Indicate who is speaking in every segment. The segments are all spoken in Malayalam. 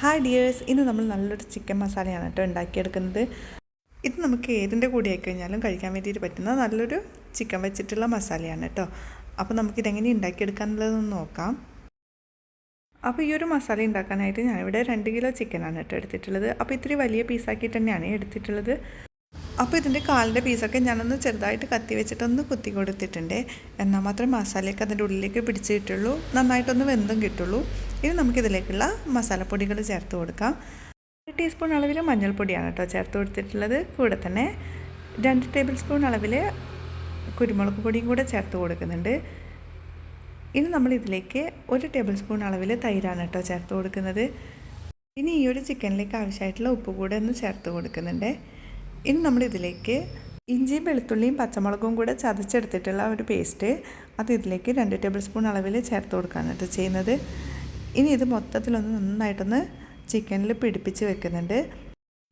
Speaker 1: ഹായ് ഡിയേഴ്സ്, ഇന്ന് നമ്മൾ നല്ലൊരു ചിക്കൻ മസാലയാണ് കേട്ടോ ഉണ്ടാക്കിയെടുക്കുന്നത്. ഇത് നമുക്ക് ഏതിൻ്റെ കൂടെ ആയിക്കഴിഞ്ഞാലും കഴിക്കാൻ വേണ്ടിയിട്ട് പറ്റുന്ന നല്ലൊരു ചിക്കൻ വെച്ചിട്ടുള്ള മസാലയാണ് കേട്ടോ. അപ്പോൾ നമുക്കിതെങ്ങനെ ഉണ്ടാക്കിയെടുക്കാനുള്ളതെന്ന് നോക്കാം. അപ്പോൾ ഈ ഒരു മസാല ഉണ്ടാക്കാനായിട്ട് ഞാനിവിടെ 2 കിലോ ചിക്കനാണ് കേട്ടോ എടുത്തിട്ടുള്ളത്. അപ്പോൾ ഇത്തിരി വലിയ പീസാക്കിയിട്ട് തന്നെയാണ് എടുത്തിട്ടുള്ളത്. അപ്പോൾ ഇതിൻ്റെ കാലിൻ്റെ പീസൊക്കെ ഞാനൊന്ന് ചെറുതായിട്ട് കത്തി വെച്ചിട്ടൊന്ന് കുത്തി കൊടുത്തിട്ടുണ്ട്. എന്നാൽ മാത്രമേ മസാലയൊക്കെ അതിൻ്റെ ഉള്ളിലേക്ക് പിടിച്ച് കിട്ടുള്ളൂ, നന്നായിട്ടൊന്ന് വെന്തും കിട്ടുള്ളൂ. ഇനി നമുക്കിതിലേക്കുള്ള മസാലപ്പൊടികൾ ചേർത്ത് കൊടുക്കാം. 1 ടീസ്പൂൺ അളവിൽ മഞ്ഞൾപ്പൊടിയാണ് കേട്ടോ ചേർത്ത് കൊടുത്തിട്ടുള്ളത്. കൂടെ തന്നെ 2 ടേബിൾ സ്പൂൺ അളവിൽ കുരുമുളക് പൊടിയും കൂടെ ചേർത്ത് കൊടുക്കുന്നുണ്ട്. ഇനി നമ്മളിതിലേക്ക് 1 ടേബിൾ സ്പൂൺ അളവിൽ തൈരാണ് കേട്ടോ ചേർത്ത് കൊടുക്കുന്നത്. ഇനി ഈ ഒരു ചിക്കനിലേക്ക് ആവശ്യമായിട്ടുള്ള ഉപ്പ് കൂടെ ഒന്ന് ചേർത്ത് കൊടുക്കുന്നുണ്ട്. ഇനി നമ്മളിതിലേക്ക് ഇഞ്ചിയും വെളുത്തുള്ളിയും പച്ചമുളകും കൂടെ ചതച്ചെടുത്തിട്ടുള്ള ഒരു പേസ്റ്റ് അത് ഇതിലേക്ക് 2 ടേബിൾ സ്പൂൺ അളവിൽ ചേർത്ത് കൊടുക്കുകയാണ് കേട്ടോ ചെയ്യുന്നത്. ഇനി ഇത് മൊത്തത്തിലൊന്ന് നന്നായിട്ടൊന്ന് ചിക്കനിൽ പിടിപ്പിച്ച് വെക്കുന്നുണ്ട്.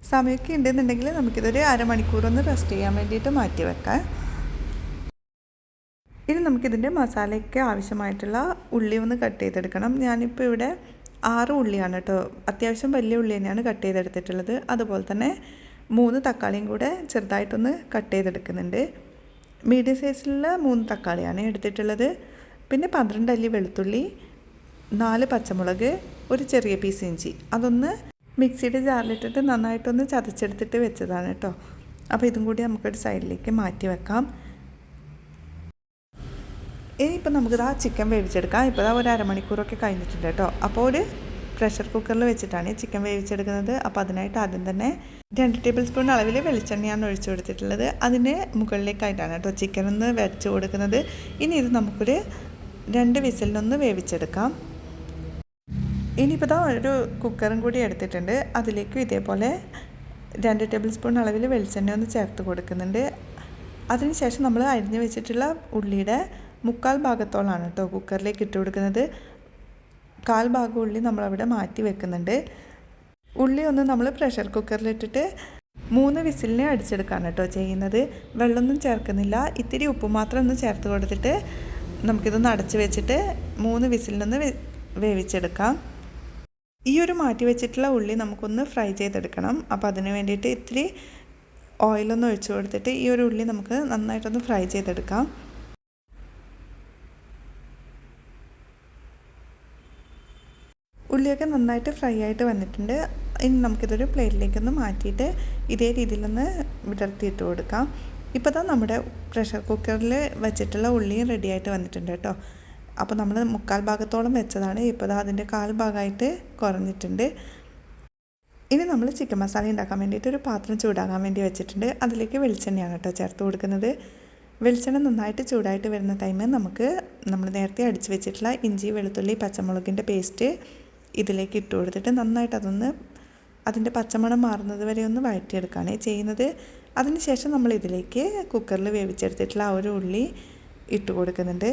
Speaker 1: സമയമൊക്കെ ഉണ്ടെന്നുണ്ടെങ്കിൽ നമുക്കിതൊരു അരമണിക്കൂറൊന്ന് റെസ്റ്റ് ചെയ്യാൻ വേണ്ടിയിട്ട് മാറ്റി വെക്കാം. ഇനി നമുക്കിതിൻ്റെ മസാലയ്ക്ക് ആവശ്യമായിട്ടുള്ള ഉള്ളി ഒന്ന് കട്ട് ചെയ്തെടുക്കണം. ഞാനിപ്പോൾ ഇവിടെ 6 ഉള്ളിയാണ് കേട്ടോ, അത്യാവശ്യം വലിയ ഉള്ളി തന്നെയാണ് കട്ട് ചെയ്തെടുത്തിട്ടുള്ളത്. അതുപോലെ തന്നെ 3 തക്കാളിയും കൂടെ ചെറുതായിട്ടൊന്ന് കട്ട് ചെയ്തെടുക്കുന്നുണ്ട്. മീഡിയം സൈസിലുള്ള 3 തക്കാളിയാണ് എടുത്തിട്ടുള്ളത്. പിന്നെ 12 അല്ലി വെളുത്തുള്ളി, 4 പച്ചമുളക്, ഒരു ചെറിയ പീസ് ഇഞ്ചി, അതൊന്ന് മിക്സിയുടെ ജാറിലിട്ടിട്ട് നന്നായിട്ടൊന്ന് ചതച്ചെടുത്തിട്ട് വെച്ചതാണ് കേട്ടോ. അപ്പോൾ ഇതും കൂടി നമുക്കൊരു സൈഡിലേക്ക് മാറ്റി വെക്കാം. ഇനിയിപ്പോൾ നമുക്കിത് ആ ചിക്കൻ വേവിച്ചെടുക്കാം. ഇപ്പോൾ ഒരു അരമണിക്കൂറൊക്കെ കഴിഞ്ഞിട്ടുണ്ട് കേട്ടോ. അപ്പോൾ ഒരു പ്രഷർ കുക്കറിൽ വെച്ചിട്ടാണ് ചിക്കൻ വേവിച്ചെടുക്കുന്നത്. അപ്പോൾ അതിനായിട്ട് ആദ്യം തന്നെ 2 ടേബിൾ സ്പൂൺ അളവിൽ വെളിച്ചെണ്ണയാണ് ഒഴിച്ചു കൊടുത്തിട്ടുള്ളത്. അതിന് മുകളിലേക്കായിട്ടാണ് കേട്ടോ ചിക്കൻ ഒന്ന് വെച്ച് കൊടുക്കുന്നത്. ഇനി ഇത് നമുക്കൊരു 2 വിസിലിനൊന്ന് വേവിച്ചെടുക്കാം. ഇനിയിപ്പോൾ ഒരു കുക്കറും കൂടി എടുത്തിട്ടുണ്ട്. അതിലേക്ക് ഇതേപോലെ 2 ടേബിൾ സ്പൂൺ അളവിൽ വെളിച്ചെണ്ണ ഒന്ന് ചേർത്ത് കൊടുക്കുന്നുണ്ട്. അതിനുശേഷം നമ്മൾ അരിഞ്ഞ് വെച്ചിട്ടുള്ള ഉള്ളിയുടെ 1/4 ഭാഗത്തോളാണ് കേട്ടോ കുക്കറിലേക്ക് ഇട്ട് കൊടുക്കുന്നത്. 1/4 ഭാഗം ഉള്ളി നമ്മളവിടെ മാറ്റി വെക്കുന്നുണ്ട്. ഉള്ളി ഒന്ന് നമ്മൾ പ്രഷർ കുക്കറിലിട്ടിട്ട് 3 വിസിലിനെ അടിച്ചെടുക്കാണ് കേട്ടോ ചെയ്യുന്നത്. വെള്ളമൊന്നും ചേർക്കുന്നില്ല, ഇത്തിരി ഉപ്പ് മാത്രം ഒന്ന് ചേർത്ത് കൊടുത്തിട്ട് നമുക്കിതൊന്ന് അടച്ച് വെച്ചിട്ട് 3 വിസിലിനൊന്ന് വേവിച്ചെടുക്കാം. ഈ ഒരു മാറ്റി വെച്ചിട്ടുള്ള ഉള്ളി നമുക്കൊന്ന് ഫ്രൈ ചെയ്തെടുക്കണം. അപ്പോൾ അതിന് വേണ്ടിയിട്ട് ഇത്തിരി ഓയിലൊന്ന് ഒഴിച്ച് കൊടുത്തിട്ട് ഈ ഒരു ഉള്ളി നമുക്ക് നന്നായിട്ടൊന്ന് ഫ്രൈ ചെയ്തെടുക്കാം. ഉള്ളിയൊക്കെ നന്നായിട്ട് ഫ്രൈ ആയിട്ട് വന്നിട്ടുണ്ട്. ഇനി നമുക്കിതൊരു പ്ലേറ്റിലേക്കൊന്ന് മാറ്റിയിട്ട് ഇതേ രീതിയിലൊന്ന് വിടർത്തിയിട്ട് കൊടുക്കാം. ഇപ്പോൾ നമ്മുടെ പ്രഷർ കുക്കറിൽ വെച്ചിട്ടുള്ള ഉള്ളിയും റെഡി ആയിട്ട് വന്നിട്ടുണ്ട് കേട്ടോ. അപ്പോൾ നമ്മൾ 1/4 ഭാഗത്തോളം വെച്ചതാണ്. ഇപ്പോൾ അതിൻ്റെ 1/4 ഭാഗമായിട്ട് കുറഞ്ഞിട്ടുണ്ട്. ഇനി നമ്മൾ ചിക്കൻ മസാല ഉണ്ടാക്കാൻ വേണ്ടിയിട്ട് ഒരു പാത്രം ചൂടാകാൻ വേണ്ടി വെച്ചിട്ടുണ്ട്. അതിലേക്ക് വെളിച്ചെണ്ണയാണ് കേട്ടോ ചേർത്ത് കൊടുക്കുന്നത്. വെളിച്ചെണ്ണ നന്നായിട്ട് ചൂടായിട്ട് വരുന്ന ടൈമിൽ നമ്മൾ നേരത്തെ അടിച്ച് വെച്ചിട്ടുള്ള ഇഞ്ചി വെളുത്തുള്ളി പച്ചമുളകിൻ്റെ പേസ്റ്റ് ഇതിലേക്ക് ഇട്ട് കൊടുത്തിട്ട് നന്നായിട്ട് അതിൻ്റെ പച്ചമണം മാറുന്നത് വരെ ഒന്ന് വഴറ്റിയെടുക്കുകയാണ് ചെയ്യുന്നത്. അതിനുശേഷം നമ്മൾ ഇതിലേക്ക് കുക്കറിൽ വേവിച്ചെടുത്തിട്ടുള്ള ആ ഒരു ഉള്ളി ഇട്ട് കൊടുക്കുന്നുണ്ട്.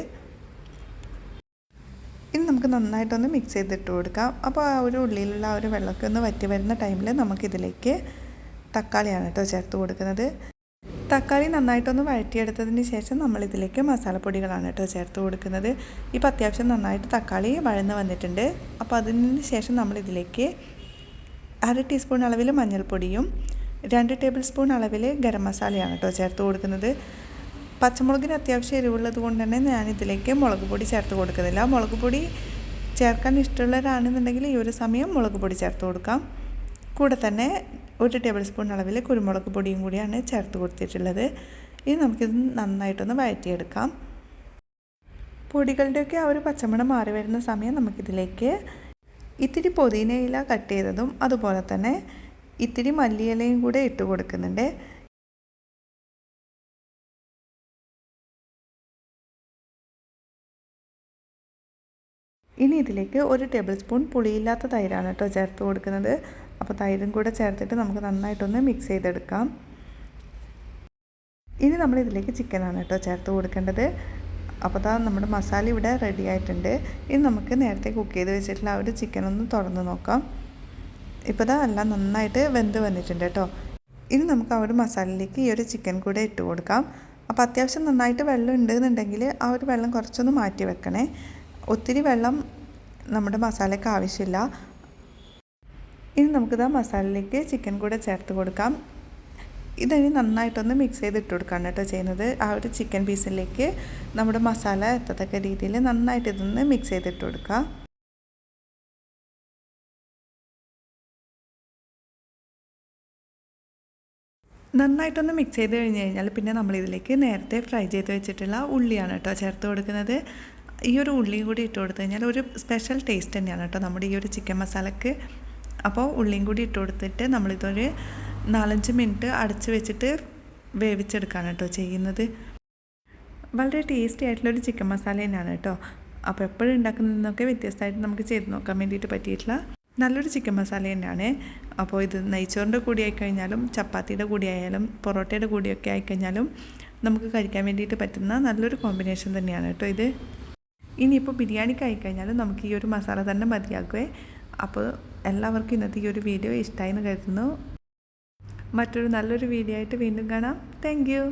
Speaker 1: ഇനി നമുക്ക് നന്നായിട്ടൊന്ന് മിക്സ് ചെയ്തിട്ട് കൊടുക്കാം. അപ്പോൾ ആ ഒരു ഉള്ളിയിലുള്ള ആ ഒരു വെള്ളമൊക്കെ ഒന്ന് വറ്റി വരുന്ന ടൈമിൽ നമുക്കിതിലേക്ക് തക്കാളിയാണ് കേട്ടോ ചേർത്ത് കൊടുക്കുന്നത്. തക്കാളി നന്നായിട്ടൊന്ന് വഴറ്റിയെടുത്തതിന് ശേഷം നമ്മളിതിലേക്ക് മസാലപ്പൊടികളാണ് കേട്ടോ ചേർത്ത് കൊടുക്കുന്നത്. ഇപ്പോൾ അത്യാവശ്യം നന്നായിട്ട് തക്കാളി വഴന്ന് വന്നിട്ടുണ്ട്. അപ്പോൾ അതിന് ശേഷം നമ്മളിതിലേക്ക് 1/2 ടീസ്പൂൺ അളവിൽ മഞ്ഞൾപ്പൊടിയും 2 ടേബിൾ സ്പൂൺ അളവിൽ ഗരം മസാലയാണ് കേട്ടോ ചേർത്ത് കൊടുക്കുന്നത്. പച്ചമുളകിന് അത്യാവശ്യം എരിവുള്ളത് കൊണ്ട് തന്നെ ഞാനിതിലേക്ക് മുളക് പൊടി ചേർത്ത് കൊടുക്കുന്നില്ല. മുളക് പൊടി ചേർക്കാൻ ഇഷ്ടമുള്ളവരാണെന്നുണ്ടെങ്കിൽ ഈ ഒരു സമയം മുളക് പൊടി ചേർത്ത് കൊടുക്കാം. കൂടെ തന്നെ 1 ടേബിൾ സ്പൂൺ അളവിൽ കുരുമുളക് പൊടിയും കൂടിയാണ് ചേർത്ത് കൊടുത്തിട്ടുള്ളത്. ഇനി നമുക്കിത് നന്നായിട്ടൊന്ന് വഴറ്റിയെടുക്കാം. പൊടികളുടെയൊക്കെ ആ ഒരു പച്ചമണം മാറി വരുന്ന സമയം നമുക്കിതിലേക്ക് ഇത്തിരി പുതിനയില കട്ട് ചെയ്തതും അതുപോലെ തന്നെ ഇത്തിരി മല്ലിയിലയും കൂടെ ഇട്ട് കൊടുക്കുന്നുണ്ട്. ഇനി ഇതിലേക്ക് 1 ടേബിൾ സ്പൂൺ പുളിയില്ലാത്ത തൈരാണ് കേട്ടോ ചേർത്ത് കൊടുക്കുന്നത്. അപ്പോൾ തൈരും കൂടെ ചേർത്തിട്ട് നമുക്ക് നന്നായിട്ടൊന്ന് മിക്സ് ചെയ്തെടുക്കാം. ഇനി നമ്മളിതിലേക്ക് ചിക്കനാണ് കേട്ടോ ചേർത്ത് കൊടുക്കേണ്ടത്. അപ്പോൾ നമ്മുടെ മസാല ഇവിടെ റെഡി ആയിട്ടുണ്ട്. ഇനി നമുക്ക് നേരത്തെ കുക്ക് ചെയ്ത് വെച്ചിട്ടുള്ള ആ ഒരു ചിക്കൻ ഒന്ന് തുറന്ന് നോക്കാം. ഇപ്പോൾ എല്ലാം നന്നായിട്ട് വെന്ത് വന്നിട്ടുണ്ട് കേട്ടോ. ഇനി നമുക്ക് ആ ഒരു മസാലയിലേക്ക് ഈ ഒരു ചിക്കൻ കൂടെ ഇട്ട് കൊടുക്കാം. അപ്പോൾ അത്യാവശ്യം നന്നായിട്ട് വെള്ളം ഉണ്ടെന്നുണ്ടെങ്കിൽ ആ ഒരു വെള്ളം കുറച്ചൊന്ന് മാറ്റി വെക്കണേ. ഒത്തിരി വെള്ളം നമ്മുടെ മസാലയ്ക്ക് ആവശ്യമില്ല. ഇനി നമുക്കിത് മസാലയിലേക്ക് ചിക്കൻ കൂടെ ചേർത്ത് കൊടുക്കാം. ഇതിനി നന്നായിട്ടൊന്ന് മിക്സ് ചെയ്തിട്ട് കൊടുക്കുകയാണ് കേട്ടോ ചെയ്യുന്നത്. ആ ഒരു ചിക്കൻ പീസിലേക്ക് നമ്മുടെ മസാല എത്തത്തക്ക രീതിയിൽ നന്നായിട്ട് ഇതൊന്ന് മിക്സ് ചെയ്തിട്ട് കൊടുക്കുക. നന്നായിട്ടൊന്ന് മിക്സ് ചെയ്ത് കഴിഞ്ഞ് കഴിഞ്ഞാൽ പിന്നെ നമ്മളിതിലേക്ക് നേരത്തെ ഫ്രൈ ചെയ്ത് വെച്ചിട്ടുള്ള ഉള്ളിയാണ് കേട്ടോ ചേർത്ത് കൊടുക്കുന്നത്. ഈ ഒരു ഉള്ളിയും കൂടി ഇട്ട് കൊടുത്തു കഴിഞ്ഞാൽ ഒരു സ്പെഷ്യൽ ടേസ്റ്റ് തന്നെയാണ് കേട്ടോ നമ്മുടെ ഈ ഒരു ചിക്കൻ മസാലക്ക്. അപ്പോൾ ഉള്ളിയും കൂടി ഇട്ട് കൊടുത്തിട്ട് നമ്മളിതൊരു 4-5 മിനിറ്റ് അടച്ച് വെച്ചിട്ട് വേവിച്ചെടുക്കുകയാണ് കേട്ടോ ചെയ്യുന്നത്. വളരെ ടേസ്റ്റി ആയിട്ടുള്ളൊരു ചിക്കൻ മസാല തന്നെയാണ് കേട്ടോ. അപ്പോൾ എപ്പോഴും ഉണ്ടാക്കുന്നതിനൊക്കെ വ്യത്യസ്തമായിട്ട് നമുക്ക് ചെയ്ത് നോക്കാൻ വേണ്ടിയിട്ട് പറ്റിയിട്ടുള്ള നല്ലൊരു ചിക്കൻ മസാല തന്നെയാണ്. അപ്പോൾ ഇത് നെയ്ച്ചോറിൻ്റെ കൂടി ആയിക്കഴിഞ്ഞാലും ചപ്പാത്തിയുടെ കൂടി ആയാലും പൊറോട്ടയുടെ കൂടിയൊക്കെ ആയിക്കഴിഞ്ഞാലും നമുക്ക് കഴിക്കാൻ വേണ്ടിയിട്ട് പറ്റുന്ന നല്ലൊരു കോമ്പിനേഷൻ തന്നെയാണ് കേട്ടോ ഇത്. ഇനിയിപ്പോൾ ബിരിയാണിക്ക് ആയിക്കഴിഞ്ഞാലും നമുക്ക് ഈ ഒരു മസാല തന്നെ മതിയാകുമേ. അപ്പോൾ എല്ലാവർക്കും ഇന്നത്തെ ഈ ഒരു വീഡിയോ ഇഷ്ടമായി എന്ന് കരുതുന്നു. മറ്റൊരു നല്ലൊരു വീഡിയോ ആയിട്ട് വീണ്ടും കാണാം. Thank you.